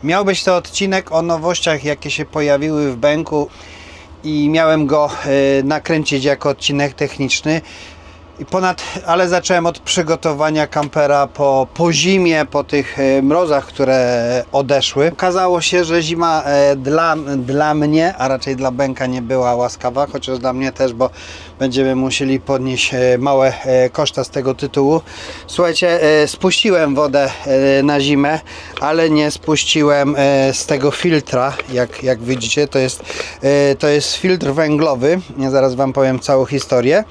Miał być to odcinek o nowościach, jakie się pojawiły w Benku i miałem go nakręcić jako odcinek techniczny. Ale zacząłem od przygotowania kampera po zimie, po tych mrozach, które odeszły. Okazało się, że zima dla mnie, a raczej dla Benka nie była łaskawa, chociaż dla mnie też, bo będziemy musieli podnieść małe koszta z tego tytułu. Słuchajcie, spuściłem wodę na zimę, ale nie spuściłem z tego filtra, jak widzicie, to jest filtr węglowy. Ja zaraz Wam powiem całą historię.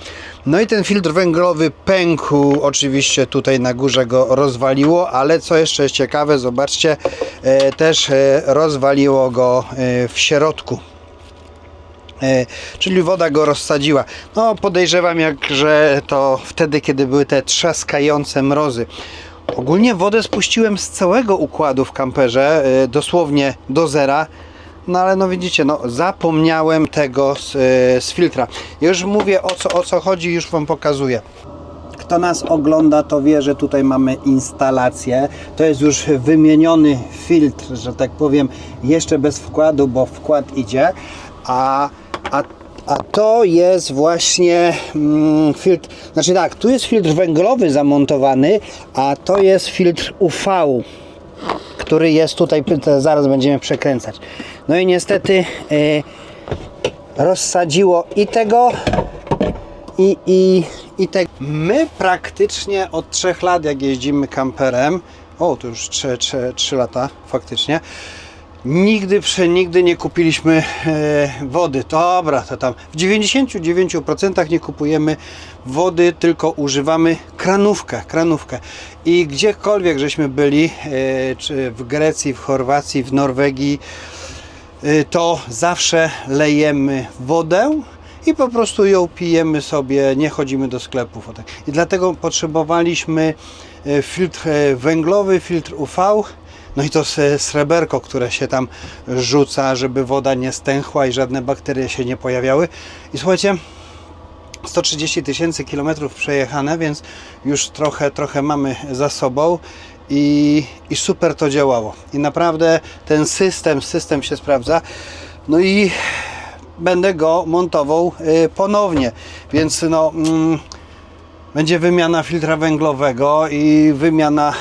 No i ten filtr węglowy pękł, oczywiście tutaj na górze go rozwaliło, ale co jeszcze jest ciekawe, zobaczcie, też rozwaliło go w środku. Czyli woda go rozsadziła. No podejrzewam, że to wtedy, kiedy były te trzaskające mrozy. Ogólnie wodę spuściłem z całego układu w kamperze, dosłownie do zera. No ale no widzicie, no zapomniałem tego z filtra. Już mówię o co chodzi, już Wam pokazuję. Kto nas ogląda, to wie, że tutaj mamy instalację. To jest już wymieniony filtr, że tak powiem, jeszcze bez wkładu, bo wkład idzie. A to jest właśnie filtr, znaczy tak, tu jest filtr węglowy zamontowany, a to jest filtr UV, który jest tutaj, zaraz będziemy przekręcać. No i niestety rozsadziło i tego, i tego. My praktycznie od 3 lat, jak jeździmy kamperem, to już 3 lata faktycznie, nigdy nie kupiliśmy wody. Dobra, to tam w 99% nie kupujemy wody, tylko używamy kranówkę. I gdziekolwiek żeśmy byli, czy w Grecji, w Chorwacji, w Norwegii, to zawsze lejemy wodę i po prostu ją pijemy sobie, nie chodzimy do sklepów. I dlatego potrzebowaliśmy filtr węglowy, filtr UV. No i to sreberko, które się tam rzuca, żeby woda nie stęchła i żadne bakterie się nie pojawiały. I słuchajcie, 130 000 kilometrów przejechane, więc już trochę mamy za sobą i super to działało. I naprawdę ten system się sprawdza. No i będę go montował ponownie, więc no... będzie wymiana filtra węglowego i wymiana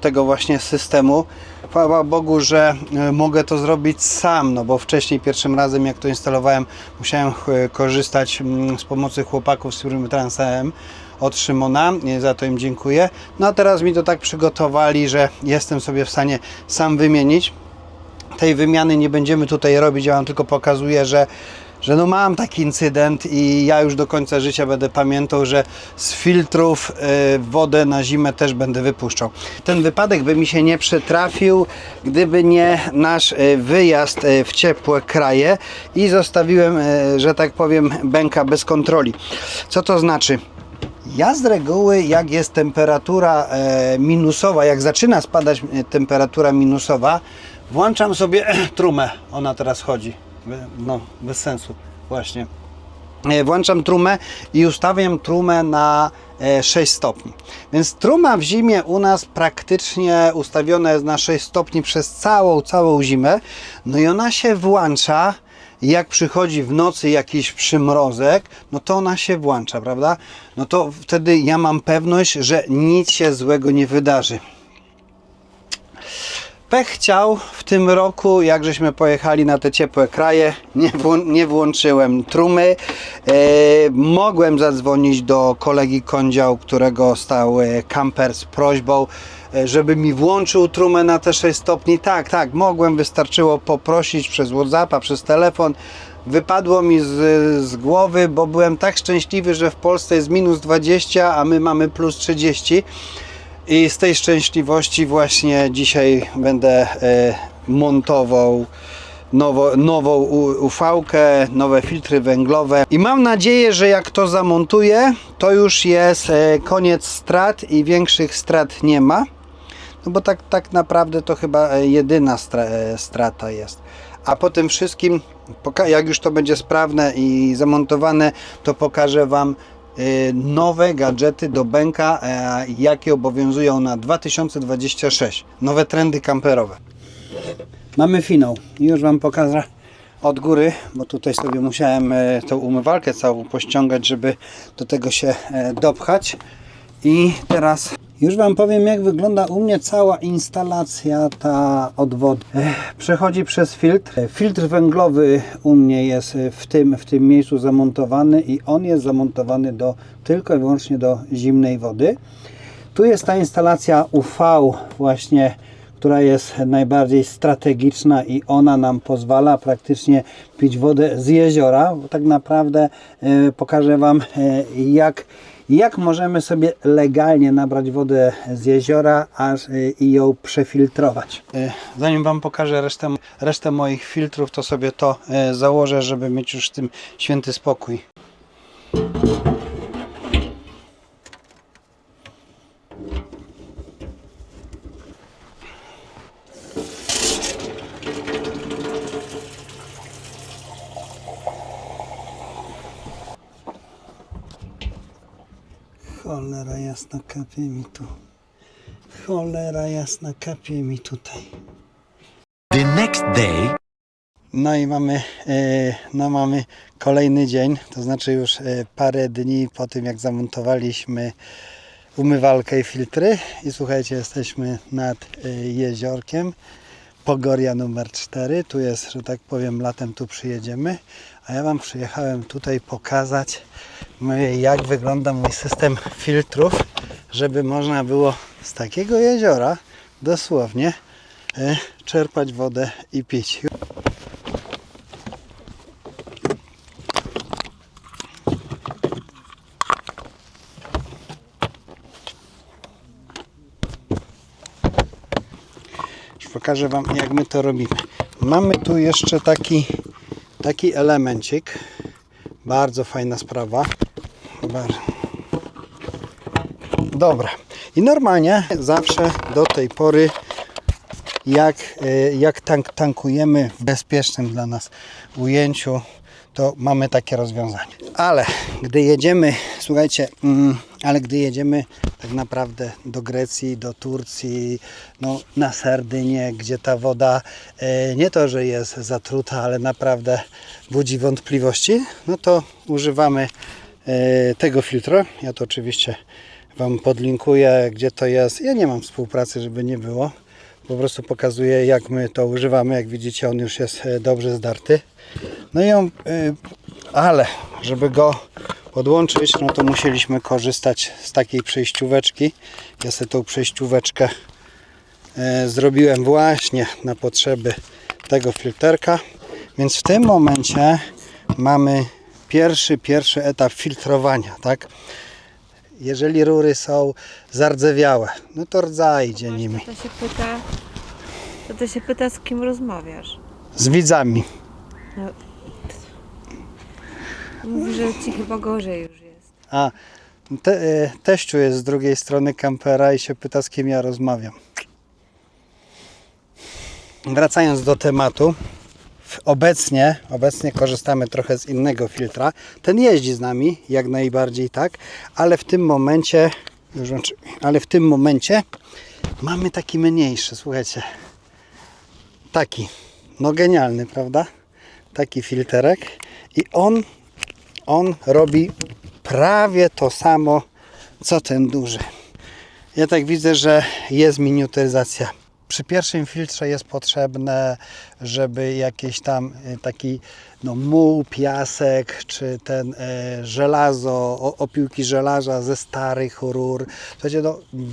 tego właśnie systemu. Chwała Bogu, że mogę to zrobić sam, no bo wcześniej pierwszym razem, jak to instalowałem, musiałem korzystać z pomocy chłopaków z firmy Transam od Szymona, za to im dziękuję. No a teraz mi to tak przygotowali, że jestem sobie w stanie sam wymienić. Tej wymiany nie będziemy tutaj robić, ja Wam tylko pokazuję, że no mam taki incydent i ja już do końca życia będę pamiętał, że z filtrów wodę na zimę też będę wypuszczał. Ten wypadek by mi się nie przytrafił, gdyby nie nasz wyjazd w ciepłe kraje i zostawiłem, że tak powiem, Benka bez kontroli. Co to znaczy? Ja z reguły, jak jest temperatura minusowa, jak zaczyna spadać temperatura minusowa, włączam sobie trumę. Ona teraz chodzi. No, bez sensu, właśnie. Włączam trumę i ustawiam trumę na 6 stopni. Więc truma w zimie u nas praktycznie ustawiona jest na 6 stopni przez całą zimę. No i ona się włącza, jak przychodzi w nocy jakiś przymrozek, no to ona się włącza, prawda? No to wtedy ja mam pewność, że nic się złego nie wydarzy. Pech chciał w tym roku, jak żeśmy pojechali na te ciepłe kraje, nie włączyłem trumy. Mogłem zadzwonić do kolegi kądział, którego stał kamper, z prośbą, żeby mi włączył trumę na te 6 stopni. Tak, mogłem, wystarczyło poprosić przez WhatsAppa, przez telefon. Wypadło mi z głowy, bo byłem tak szczęśliwy, że w Polsce jest -20, a my mamy +30. I z tej szczęśliwości właśnie dzisiaj będę montował nową UV-kę, nowe filtry węglowe. I mam nadzieję, że jak to zamontuję, to już jest koniec strat i większych strat nie ma. No bo tak naprawdę to chyba jedyna strata jest. A po tym wszystkim, jak już to będzie sprawne i zamontowane, to pokażę Wam nowe gadżety do Benka, jakie obowiązują na 2026. Nowe trendy kamperowe. Mamy finał. Już Wam pokażę od góry, bo tutaj sobie musiałem tą umywalkę całą pościągać, żeby do tego się dopchać. I teraz już Wam powiem, jak wygląda u mnie cała instalacja ta od wody. Przechodzi przez filtr. Filtr węglowy u mnie jest w tym miejscu zamontowany i on jest zamontowany tylko i wyłącznie do zimnej wody. Tu jest ta instalacja UV właśnie, która jest najbardziej strategiczna i ona nam pozwala praktycznie pić wodę z jeziora. Bo tak naprawdę pokażę Wam, jak możemy sobie legalnie nabrać wodę z jeziora i ją przefiltrować. Zanim Wam pokażę resztę moich filtrów, to sobie to założę, żeby mieć już z tym święty spokój. Cholera jasna, kapie mi tu. Cholera jasna, kapie mi tutaj. The next day. No i mamy kolejny dzień, to znaczy już parę dni po tym, jak zamontowaliśmy umywalkę i filtry. I słuchajcie, jesteśmy nad jeziorkiem. Pogoria numer 4. Tu jest, że tak powiem, latem tu przyjedziemy. A ja Wam przyjechałem tutaj pokazać, jak wygląda mój system filtrów, żeby można było z takiego jeziora dosłownie czerpać wodę i pić. Już pokażę Wam, jak my to robimy. Mamy tu jeszcze taki elemencik. Bardzo fajna sprawa. Dobra. I normalnie zawsze do tej pory, jak tankujemy w bezpiecznym dla nas ujęciu, to mamy takie rozwiązanie. Ale gdy jedziemy, słuchajcie, gdy jedziemy tak naprawdę do Grecji, do Turcji, no, na Sardynię, gdzie ta woda nie to, że jest zatruta, ale naprawdę budzi wątpliwości, no to używamy tego filtra. Ja to oczywiście Wam podlinkuję, gdzie to jest. Ja nie mam współpracy, żeby nie było. Po prostu pokazuję, jak my to używamy. Jak widzicie, on już jest dobrze zdarty. No i ale żeby go podłączyć, no to musieliśmy korzystać z takiej przejścióweczki. Ja sobie tą przejścióweczkę zrobiłem właśnie na potrzeby tego filterka. Więc w tym momencie mamy pierwszy etap filtrowania, tak? Jeżeli rury są zardzewiałe, no to rdzajcie nimi. To się pyta, z kim rozmawiasz. Z widzami. No, mówi, że ci chyba gorzej już jest. A teściu jest z drugiej strony kampera i się pyta, z kim ja rozmawiam. Wracając do tematu, obecnie korzystamy trochę z innego filtra. Ten jeździ z nami, jak najbardziej tak, ale w tym momencie mamy taki mniejszy, słuchajcie. Taki, no genialny, prawda? Taki filterek i on robi prawie to samo, co ten duży. Ja tak widzę, że jest miniaturyzacja. Przy pierwszym filtrze jest potrzebne, żeby jakieś tam taki muł, piasek, czy ten żelazo, opiłki żelaza ze starych rur. Słuchajcie,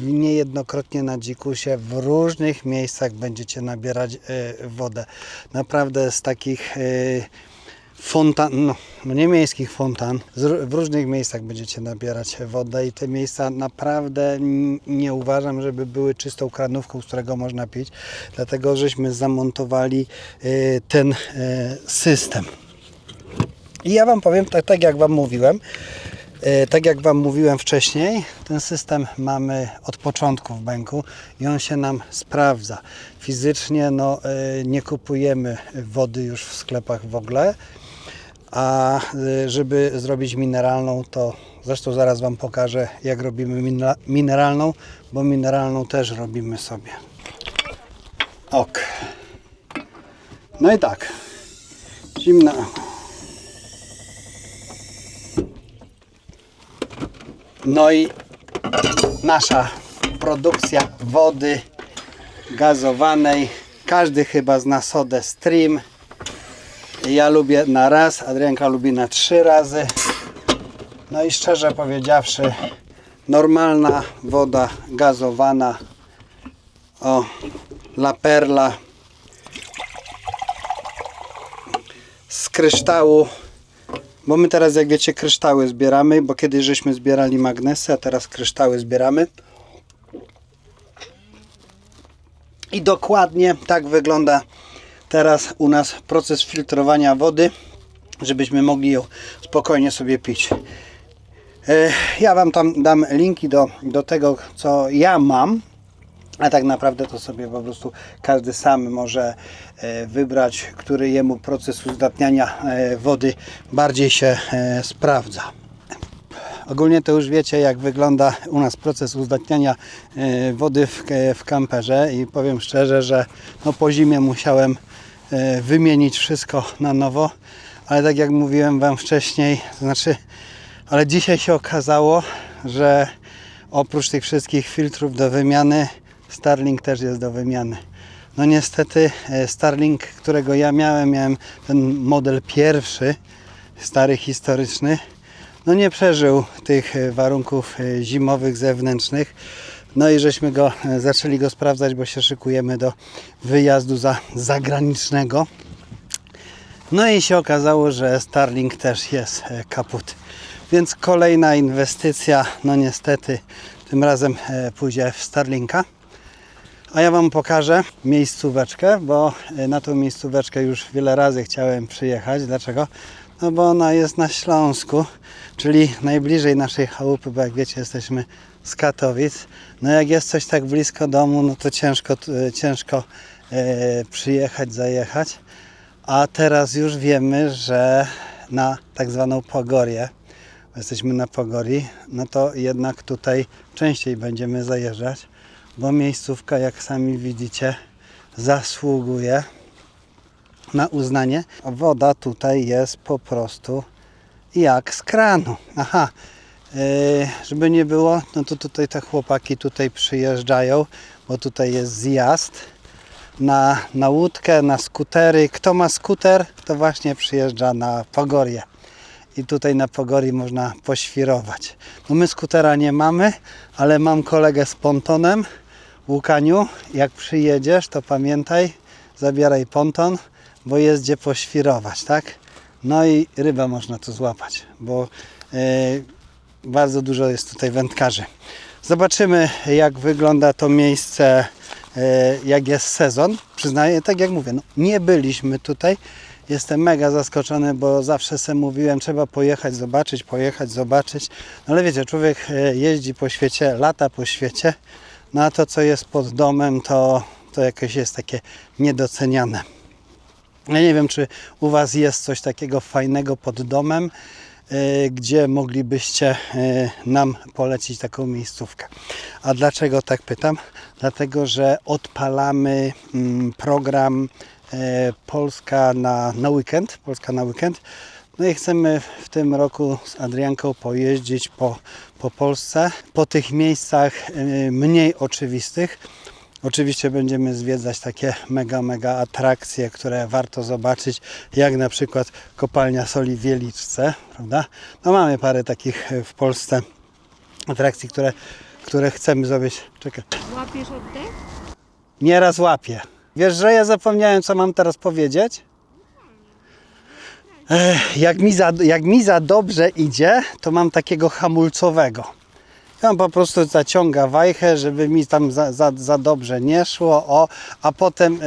niejednokrotnie na dzikusie w różnych miejscach będziecie nabierać wodę. Naprawdę z takich fontan, nie miejskich fontan, w różnych miejscach będziecie nabierać wodę i te miejsca naprawdę nie uważam, żeby były czystą kranówką, z którego można pić, dlatego żeśmy zamontowali ten system. I ja Wam powiem, tak jak Wam mówiłem wcześniej, ten system mamy od początku w Bęku i on się nam sprawdza. Fizycznie nie kupujemy wody już w sklepach w ogóle, a żeby zrobić mineralną, to zresztą zaraz Wam pokażę, jak robimy mineralną, bo mineralną też robimy sobie. Ok. No i tak, zimna. No i nasza produkcja wody gazowanej. Każdy chyba zna sodę Stream. Ja lubię na raz, Adrianka lubi na 3 razy. No i szczerze powiedziawszy, normalna woda gazowana. O, La Perla z kryształu. Bo my teraz, jak wiecie, kryształy zbieramy, bo kiedyś żeśmy zbierali magnesy, a teraz kryształy zbieramy. I dokładnie tak wygląda teraz u nas proces filtrowania wody, żebyśmy mogli ją spokojnie sobie pić. Ja Wam tam dam linki do tego, co ja mam, a tak naprawdę to sobie po prostu każdy sam może wybrać, który jemu proces uzdatniania wody bardziej się sprawdza. Ogólnie to już wiecie, jak wygląda u nas proces uzdatniania wody w kamperze i powiem szczerze, że no po zimie musiałem wymienić wszystko na nowo, ale tak jak mówiłem Wam wcześniej, to znaczy, ale dzisiaj się okazało, że oprócz tych wszystkich filtrów do wymiany, Starlink też jest do wymiany. No niestety Starlink, którego ja miałem ten model pierwszy, stary, historyczny, no nie przeżył tych warunków zimowych, zewnętrznych. No i żeśmy zaczęli go sprawdzać, bo się szykujemy do wyjazdu zagranicznego. No i się okazało, że Starlink też jest kaput. Więc kolejna inwestycja, no niestety, tym razem pójdzie w Starlinka. A ja Wam pokażę miejscóweczkę, bo na tą miejscóweczkę już wiele razy chciałem przyjechać. Dlaczego? No bo ona jest na Śląsku, czyli najbliżej naszej chałupy, bo jak wiecie, jesteśmy z Katowic. No jak jest coś tak blisko domu, no to ciężko przyjechać, zajechać. A teraz już wiemy, że na tak zwaną Pogorię, jesteśmy na Pogorii, no to jednak tutaj częściej będziemy zajeżdżać, bo miejscówka, jak sami widzicie, zasługuje na uznanie. Woda tutaj jest po prostu jak z kranu. Aha, żeby nie było, no to tutaj te chłopaki tutaj przyjeżdżają, bo tutaj jest zjazd na łódkę, na skutery. Kto ma skuter, to właśnie przyjeżdża na Pogorię. I tutaj na Pogorii można poświrować. No my skutera nie mamy, ale mam kolegę z pontonem. Łukaniu, jak przyjedziesz, to pamiętaj, zabieraj ponton, bo jest gdzie poświrować, tak? No i rybę można tu złapać, bo bardzo dużo jest tutaj wędkarzy. Zobaczymy, jak wygląda to miejsce, jak jest sezon. Przyznaję, tak jak mówię, no, nie byliśmy tutaj. Jestem mega zaskoczony, bo zawsze sobie mówiłem, trzeba pojechać, zobaczyć. No ale wiecie, człowiek jeździ po świecie, lata po świecie, no a to, co jest pod domem, to jakoś jest takie niedoceniane. Ja nie wiem, czy u Was jest coś takiego fajnego pod domem, gdzie moglibyście nam polecić taką miejscówkę. A dlaczego tak pytam? Dlatego, że odpalamy program Polska na weekend. No i chcemy w tym roku z Adrianką pojeździć po Polsce, po tych miejscach mniej oczywistych. Oczywiście będziemy zwiedzać takie mega atrakcje, które warto zobaczyć, jak na przykład kopalnia soli w Wieliczce, prawda? No mamy parę takich w Polsce atrakcji, które chcemy zrobić. Czekaj. Łapiesz oddech? Nieraz łapię. Wiesz, że ja zapomniałem, co mam teraz powiedzieć? Jak mi za dobrze idzie, to mam takiego hamulcowego. On po prostu zaciąga wajchę, żeby mi tam za dobrze nie szło, a potem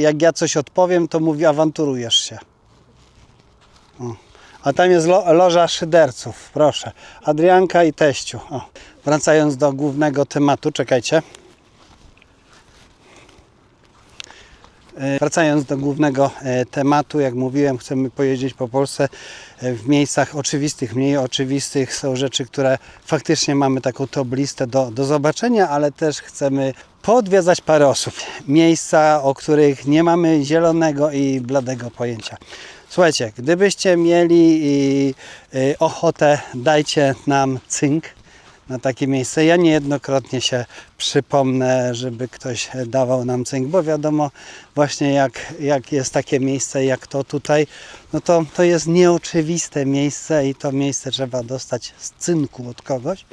jak ja coś odpowiem, to mówi, awanturujesz się. O. A tam jest loża szyderców, proszę. Adrianka i teściu. O. Wracając do głównego tematu, czekajcie. Wracając do głównego tematu, jak mówiłem, chcemy pojeździć po Polsce w miejscach oczywistych, mniej oczywistych. Są rzeczy, które faktycznie mamy taką top listę do zobaczenia, ale też chcemy poodwiedzać parę osób. Miejsca, o których nie mamy zielonego i bladego pojęcia. Słuchajcie, gdybyście mieli ochotę, dajcie nam cynk na takie miejsce. Ja niejednokrotnie się przypomnę, żeby ktoś dawał nam cynk, bo wiadomo właśnie jak jest takie miejsce jak to tutaj, no to jest nieoczywiste miejsce i to miejsce trzeba dostać z cynku od kogoś,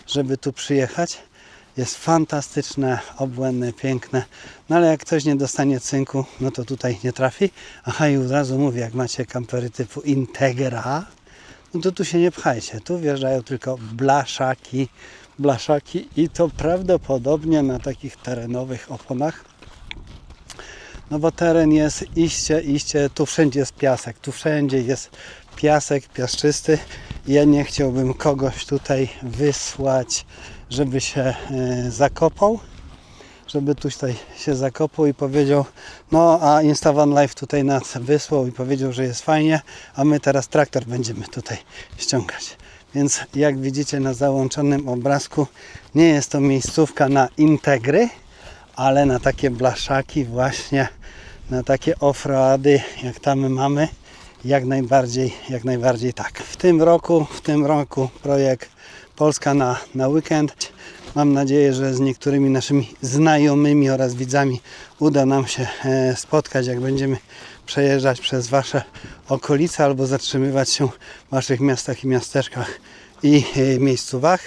żeby tu przyjechać. Jest fantastyczne, obłędne, piękne, no ale jak ktoś nie dostanie cynku, no to tutaj nie trafi. Aha, i od razu mówię, jak macie kampery typu Integra, no to tu się nie pchajcie. Tu wjeżdżają tylko blaszaki i to prawdopodobnie na takich terenowych oponach. No bo teren jest iście, tu wszędzie jest piasek, tu wszędzie jest piasek piaszczysty. Ja nie chciałbym kogoś tutaj wysłać, żeby się zakopał, żeby tutaj się zakopał i powiedział, no a InstaVan Live tutaj nas wysłał i powiedział, że jest fajnie, a my teraz traktor będziemy tutaj ściągać. Więc jak widzicie na załączonym obrazku, nie jest to miejscówka na Integry, ale na takie blaszaki właśnie, na takie offroady, jak tam mamy, jak najbardziej tak. W tym roku projekt Polska na weekend. Mam nadzieję, że z niektórymi naszymi znajomymi oraz widzami uda nam się spotkać, jak będziemy przejeżdżać przez Wasze okolice albo zatrzymywać się w Waszych miastach i miasteczkach i miejscówkach.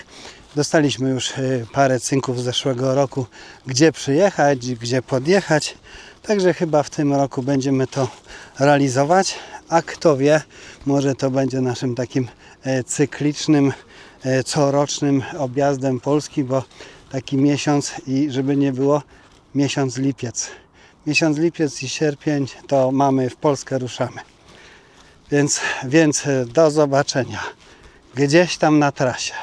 Dostaliśmy już parę cynków z zeszłego roku, gdzie przyjechać, gdzie podjechać. Także chyba w tym roku będziemy to realizować. A kto wie, może to będzie naszym takim cyklicznym, corocznym objazdem Polski, bo taki miesiąc i żeby nie było, miesiąc lipiec. Miesiąc lipiec i sierpień to mamy w Polskę ruszamy. Więc do zobaczenia gdzieś tam na trasie.